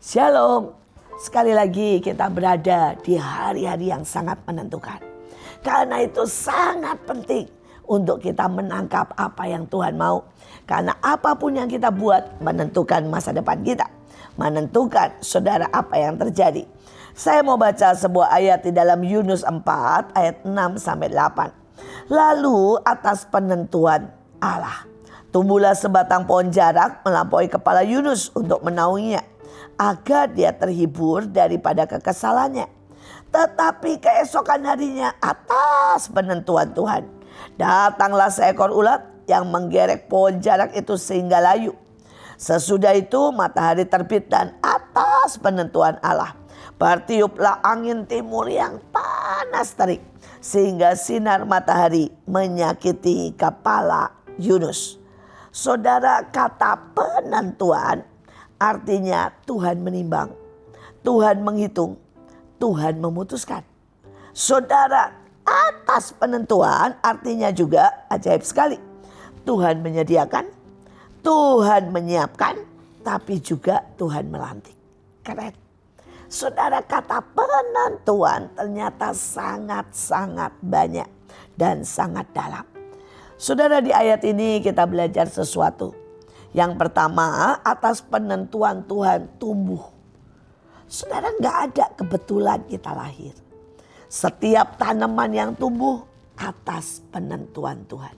Shalom, sekali lagi kita berada di hari-hari yang sangat menentukan. Karena itu sangat penting untuk kita menangkap apa yang Tuhan mau. Karena apapun yang kita buat menentukan masa depan kita. Menentukan saudara apa yang terjadi. Saya mau baca sebuah ayat di dalam Yunus 4 ayat 6-8. Lalu atas penentuan Allah, tumbuhlah sebatang pohon jarak melampaui kepala Yunus untuk menaunginya, agar dia terhibur daripada kekesalannya. Tetapi keesokan harinya atas penentuan Tuhan, datanglah seekor ulat yang menggerek pohon jarak itu sehingga layu. Sesudah itu matahari terbit dan atas penentuan Allah, bertiuplah angin timur yang panas terik, sehingga sinar matahari menyakiti kepala Yunus. Saudara, kata penentuan artinya Tuhan menimbang, Tuhan menghitung, Tuhan memutuskan. Saudara, atas penentuan artinya juga ajaib sekali. Tuhan menyediakan, Tuhan menyiapkan, tapi juga Tuhan melantik. Keren. Saudara, kata penentuan ternyata sangat-sangat banyak dan sangat dalam. Saudara, di ayat ini kita belajar sesuatu. Yang pertama, atas penentuan Tuhan tumbuh. Saudara, gak ada kebetulan kita lahir. Setiap tanaman yang tumbuh atas penentuan Tuhan.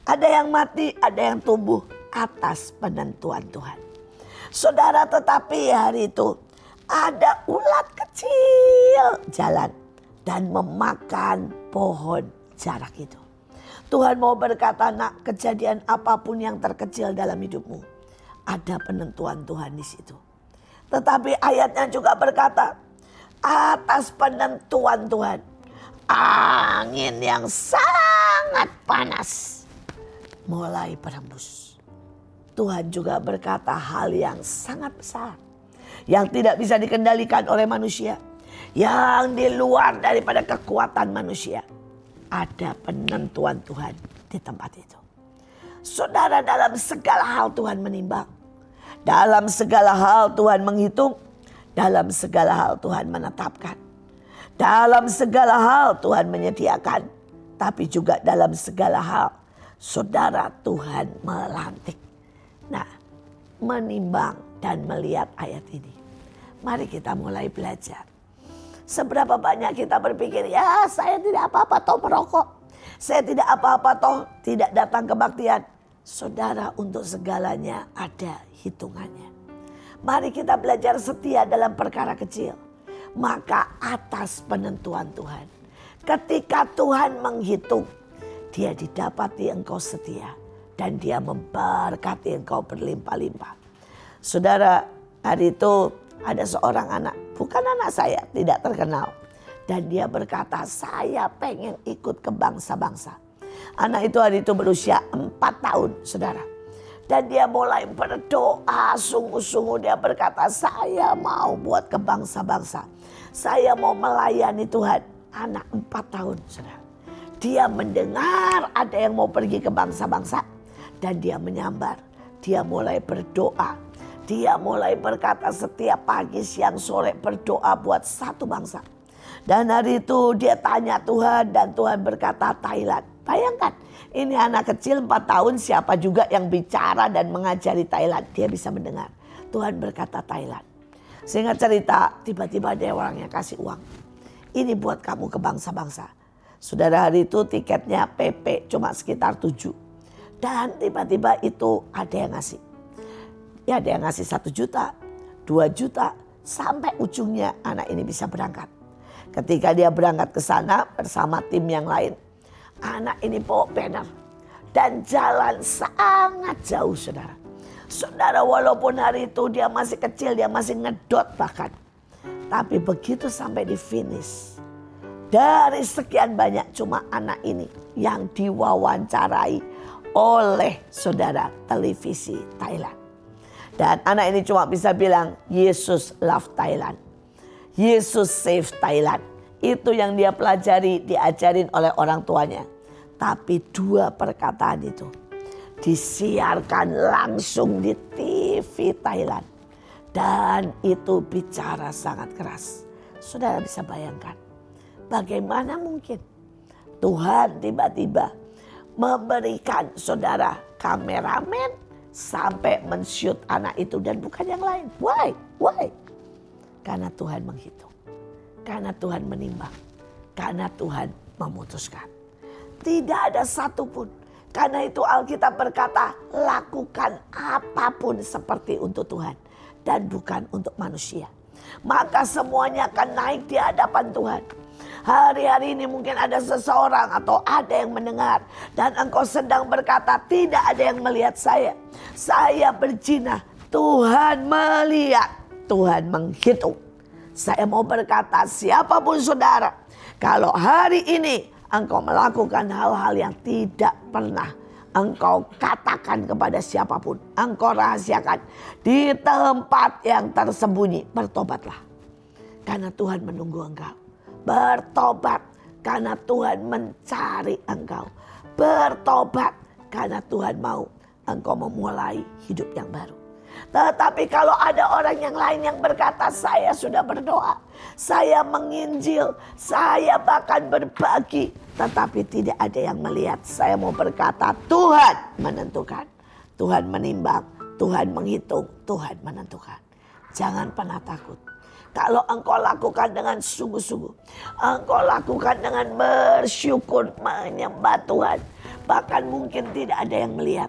Ada yang mati, ada yang tumbuh atas penentuan Tuhan. Saudara, tetapi hari itu ada ulat kecil jalan dan memakan pohon jarak itu. Tuhan mau berkata, nak, kejadian apapun yang terkecil dalam hidupmu, ada penentuan Tuhan di situ. Tetapi ayatnya juga berkata, atas penentuan Tuhan, angin yang sangat panas mulai berhembus. Tuhan juga berkata hal yang sangat besar, yang tidak bisa dikendalikan oleh manusia, yang di luar daripada kekuatan manusia. Ada penentuan Tuhan di tempat itu. Saudara, dalam segala hal Tuhan menimbang. Dalam segala hal Tuhan menghitung. Dalam segala hal Tuhan menetapkan. Dalam segala hal Tuhan menyediakan. Tapi juga dalam segala hal saudara, Tuhan melantik. Nah, menimbang dan melihat ayat ini, mari kita mulai belajar. Seberapa banyak kita berpikir, ya saya tidak apa-apa toh merokok. Saya tidak apa-apa toh tidak datang kebaktian. Saudara, untuk segalanya ada hitungannya. Mari kita belajar setia dalam perkara kecil. Maka atas penentuan Tuhan. Ketika Tuhan menghitung, dia didapati engkau setia. Dan dia memberkati engkau berlimpah-limpah. Saudara, hari itu ada seorang anak, bukan anak saya, tidak terkenal. Dan dia berkata, saya pengen ikut ke bangsa-bangsa. Anak itu hari itu berusia 4 tahun, saudara. Dan dia mulai berdoa sungguh-sungguh. Dia berkata, saya mau buat ke bangsa-bangsa. Saya mau melayani Tuhan. Anak 4 tahun, saudara. Dia mendengar ada yang mau pergi ke bangsa-bangsa. Dan dia menyambar. Dia mulai berdoa. Dia mulai berkata setiap pagi, siang, sore berdoa buat satu bangsa. Dan hari itu dia tanya Tuhan dan Tuhan berkata Thailand. Bayangkan, ini anak kecil 4 tahun, siapa juga yang bicara dan mengajari Thailand. Dia bisa mendengar. Tuhan berkata Thailand. Sehingga cerita, tiba-tiba ada orang yang kasih uang. Ini buat kamu ke bangsa-bangsa. Saudara, hari itu tiketnya PP cuma sekitar 7. Dan tiba-tiba itu ada yang ngasih. Ya, ada yang ngasih 1 juta, 2 juta, sampai ujungnya anak ini bisa berangkat. Ketika dia berangkat ke sana bersama tim yang lain, anak ini bawa banner dan jalan sangat jauh, saudara. Saudara, walaupun hari itu dia masih kecil, dia masih ngedot bahkan. Tapi begitu sampai di finish, dari sekian banyak cuma anak ini yang diwawancarai oleh saudara televisi Thailand. Dan anak ini cuma bisa bilang, Yesus love Thailand. Yesus save Thailand. Itu yang dia pelajari, diajarin oleh orang tuanya. Tapi 2 perkataan itu disiarkan langsung di TV Thailand. Dan itu bicara sangat keras. Saudara bisa bayangkan bagaimana mungkin Tuhan tiba-tiba memberikan saudara kameramen sampai men-shoot anak itu dan bukan yang lain. Why? Karena Tuhan menghitung. Karena Tuhan menimbang. Karena Tuhan memutuskan. Tidak ada satupun. Karena itu Alkitab berkata, lakukan apapun seperti untuk Tuhan dan bukan untuk manusia. Maka semuanya akan naik di hadapan Tuhan. Hari-hari ini mungkin ada seseorang atau ada yang mendengar dan engkau sedang berkata, tidak ada yang melihat saya. Saya berzina, Tuhan melihat, Tuhan menghitung. Saya mau berkata, siapapun saudara, kalau hari ini engkau melakukan hal-hal yang tidak pernah engkau katakan kepada siapapun, engkau rahasiakan di tempat yang tersembunyi, bertobatlah. Karena Tuhan menunggu engkau. Bertobat karena Tuhan mencari engkau. Bertobat karena Tuhan mau engkau memulai hidup yang baru. Tetapi kalau ada orang yang lain yang berkata, saya sudah berdoa, saya menginjil, saya bahkan berbagi, tetapi tidak ada yang melihat. Saya mau berkata, Tuhan menentukan, Tuhan menimbang, Tuhan menghitung, Tuhan menentukan. Jangan pernah takut. Kalau engkau lakukan dengan sungguh-sungguh, engkau lakukan dengan bersyukur, menyembah Tuhan, bahkan mungkin tidak ada yang melihat,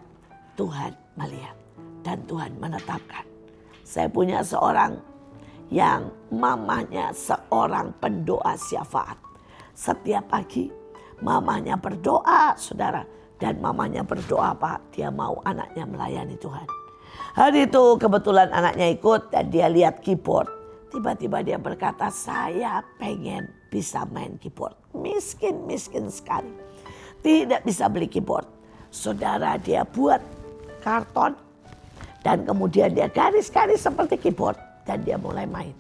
Tuhan melihat. Dan Tuhan menetapkan. Saya punya seorang yang mamanya seorang pendoa syafaat. Setiap pagi mamanya berdoa, saudara. Dan mamanya berdoa apa? Dia mau anaknya melayani Tuhan. Hari itu kebetulan anaknya ikut dan dia lihat keyboard. Tiba-tiba dia berkata, saya pengen bisa main keyboard. Miskin sekali. Tidak bisa beli keyboard. Saudara, dia buat karton. Dan kemudian dia garis-garis seperti keyboard. Dan dia mulai main.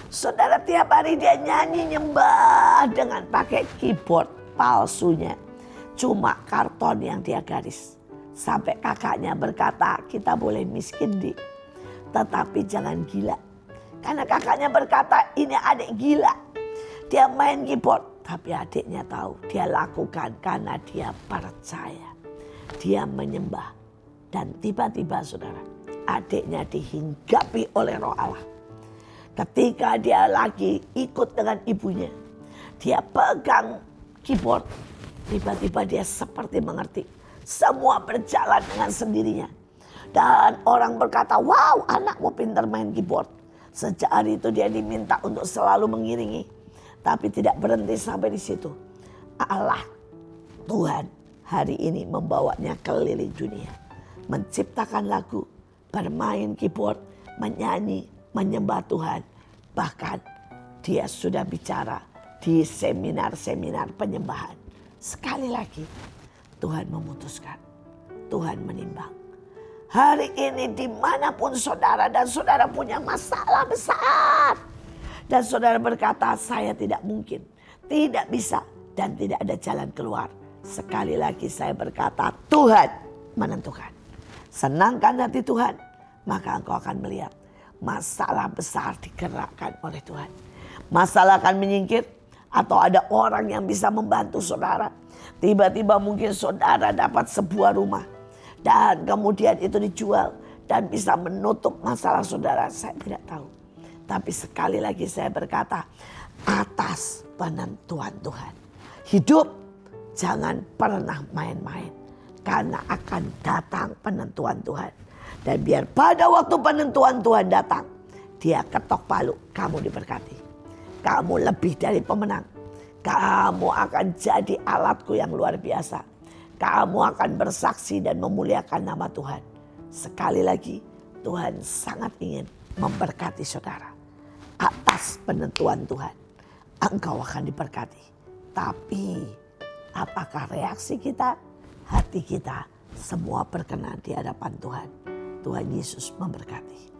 Saudara, tiap hari dia nyanyi nyembah dengan pakai keyboard palsunya. Cuma karton yang dia garis. Sampai kakaknya berkata, kita boleh miskin dik, tetapi jangan gila. Karena kakaknya berkata, ini adik gila. Dia main keyboard. Tapi adiknya tahu dia lakukan karena dia percaya. Dia menyembah. Dan tiba-tiba saudara, adiknya dihinggapi oleh Roh Allah. Ketika dia lagi ikut dengan ibunya, dia pegang keyboard. Tiba-tiba dia seperti mengerti. Semua berjalan dengan sendirinya. Dan orang berkata, wow, anakmu pintar main keyboard. Sejak hari itu dia diminta untuk selalu mengiringi. Tapi tidak berhenti sampai di situ. Allah, Tuhan hari ini membawanya keliling dunia. Menciptakan lagu, bermain keyboard, menyanyi, menyembah Tuhan. Bahkan dia sudah bicara di seminar-seminar penyembahan. Sekali lagi Tuhan memutuskan, Tuhan menimbang. Hari ini dimanapun saudara dan saudara punya masalah besar. Dan saudara berkata, saya tidak mungkin, tidak bisa dan tidak ada jalan keluar. Sekali lagi saya berkata, Tuhan menentukan. Senangkan hati Tuhan, maka engkau akan melihat masalah besar digerakkan oleh Tuhan. Masalah akan menyingkir atau ada orang yang bisa membantu saudara. Tiba-tiba mungkin saudara dapat sebuah rumah dan kemudian itu dijual dan bisa menutup masalah saudara. Saya tidak tahu. Tapi sekali lagi saya berkata, atas penentuan Tuhan. Hidup jangan pernah main-main. Karena akan datang penentuan Tuhan. Dan biar pada waktu penentuan Tuhan datang, dia ketok palu, kamu diberkati. Kamu lebih dari pemenang. Kamu akan jadi alatku yang luar biasa. Kamu akan bersaksi dan memuliakan nama Tuhan. Sekali lagi, Tuhan sangat ingin memberkati saudara. Atas penentuan Tuhan, engkau akan diberkati. Tapi, apakah reaksi kita? Hati kita semua berkenan di hadapan Tuhan. Tuhan Yesus memberkati.